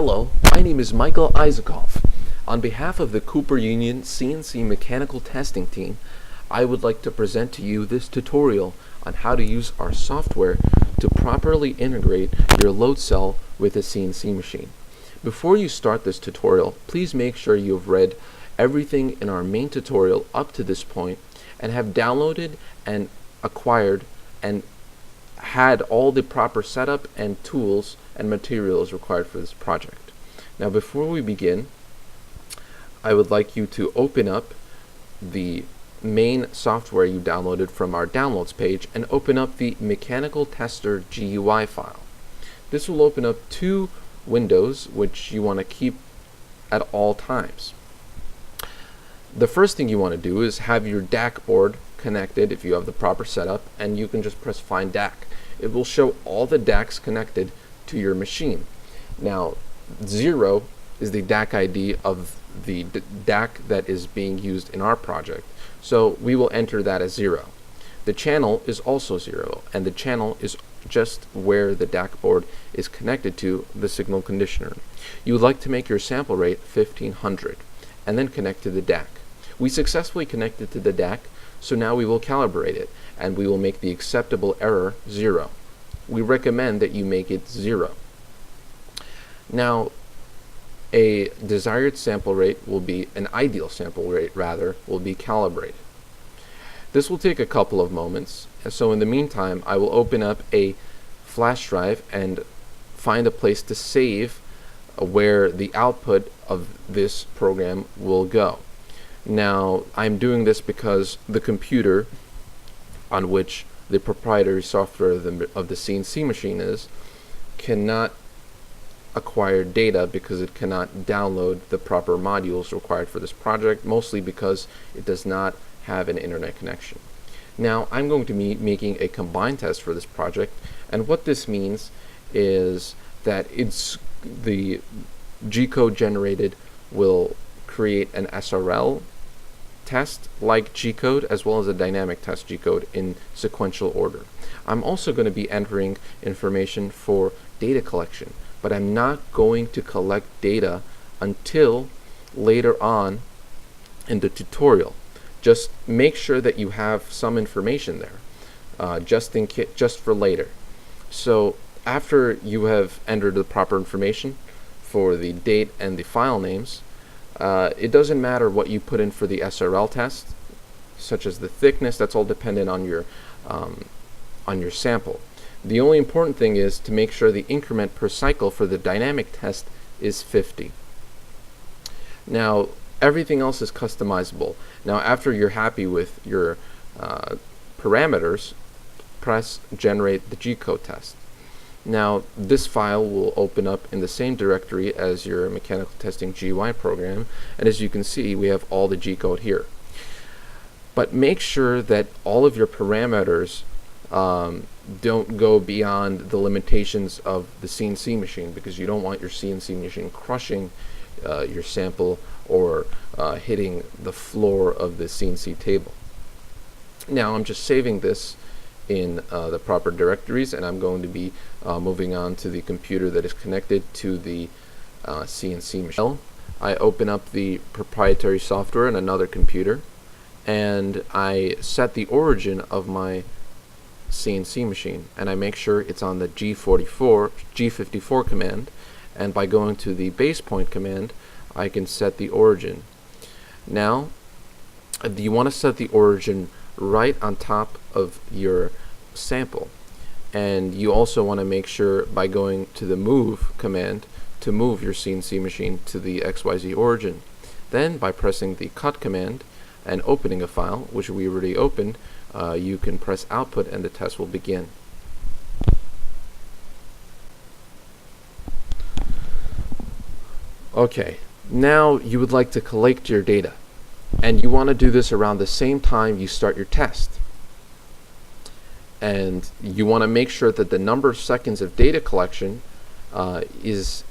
Hello, my name is Michael Isaacov. On behalf of the Cooper Union CNC Mechanical Testing Team, I would like to present to you this tutorial on how to use our software to properly integrate your load cell with a CNC machine. Before you start this tutorial, please make sure you have read everything in our main tutorial up to this point and have downloaded and acquired and had all the proper setup and tools and materials required for this project. Now, before we begin, I would like you to open up the main software you downloaded from our downloads page and open up the Mechanical Tester GUI file. This will open up two windows which you want to keep at all times. The first thing you want to do is have your DAC board connected if you have the proper setup, and you can just press Find DAC. It will show all the DACs connected to your machine. Now, 0 is the DAC ID of the DAC that is being used in our project, so we will enter that as 0. The channel is also 0, and the channel is just where the DAC board is connected to the signal conditioner. You would like to make your sample rate 1500 and then connect to the DAC. We successfully connected to the DAC, so now we will calibrate it and we will make the acceptable error 0. We recommend that you make it 0. Now, a desired sample rate will be, an ideal sample rate rather, will be calibrated. This will take a couple of moments, and so in the meantime I will open up a flash drive and find a place to save where the output of this program will go. Now, I'm doing this because the computer on which the proprietary software of the CNC machine is cannot acquire data because it cannot download the proper modules required for this project, mostly because it does not have an internet connection. Now, I'm going to be making a combined test for this project, and what this means is that the G-code generated will create an SRL test like G-code as well as a dynamic test G-code in sequential order. I'm also going to be entering information for data collection, but I'm not going to collect data until later on in the tutorial. Just make sure that you have some information there, just for later. So after you have entered the proper information for the date and the file names, it doesn't matter what you put in for the SRL test, such as the thickness. That's all dependent on your sample. The only important thing is to make sure the increment per cycle for the dynamic test is 50. Now, everything else is customizable. Now, after you're happy with your parameters, press Generate the G-code test. Now, this file will open up in the same directory as your mechanical testing GUI program, and as you can see, we have all the G-code here. But make sure that all of your parameters don't go beyond the limitations of the CNC machine, because you don't want your CNC machine crushing your sample or hitting the floor of the CNC table. Now, I'm just saving this in the proper directories, and I'm going to be moving on to the computer that is connected to the CNC machine. I open up the proprietary software in another computer, and I set the origin of my CNC machine, and I make sure it's on the G54 command, and by going to the base point command I can set the origin. Now, you want to set the origin right on top of your sample, and you also want to make sure by going to the move command to move your CNC machine to the XYZ origin. Then by pressing the cut command and opening a file, which we already opened, you can press output and the test will begin. Okay, now you would like to collect your data, and you want to do this around the same time you start your test. And you want to make sure that the number of seconds of data collection is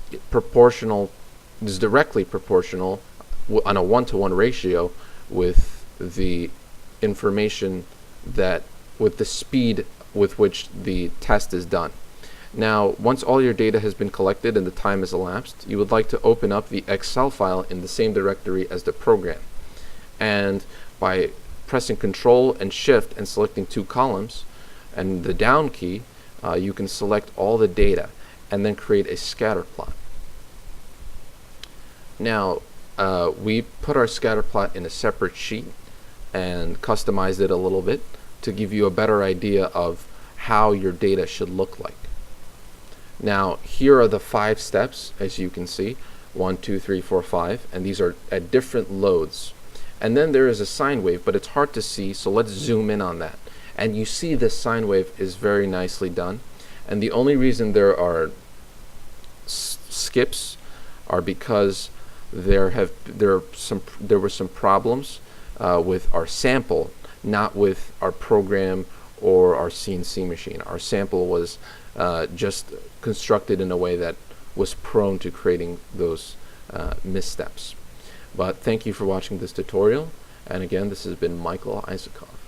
directly proportional on a 1-to-1 ratio with the information with the speed with which the test is done. Now, once all your data has been collected and the time has elapsed, you would like to open up the Excel file in the same directory as the program. And by pressing Control and Shift and selecting two columns and the down key, you can select all the data and then create a scatter plot. Now, we put our scatter plot in a separate sheet and customized it a little bit to give you a better idea of how your data should look like. Now, here are the 5 steps, as you can see, 1, 2, 3, 4, 5, and these are at different loads. And then there is a sine wave, but it's hard to see, so let's zoom in on that. And you see this sine wave is very nicely done. And the only reason there are skips are because there were some problems with our sample, not with our program or our CNC machine. Our sample was just constructed in a way that was prone to creating those missteps. But thank you for watching this tutorial, and again, this has been Michael Isakov.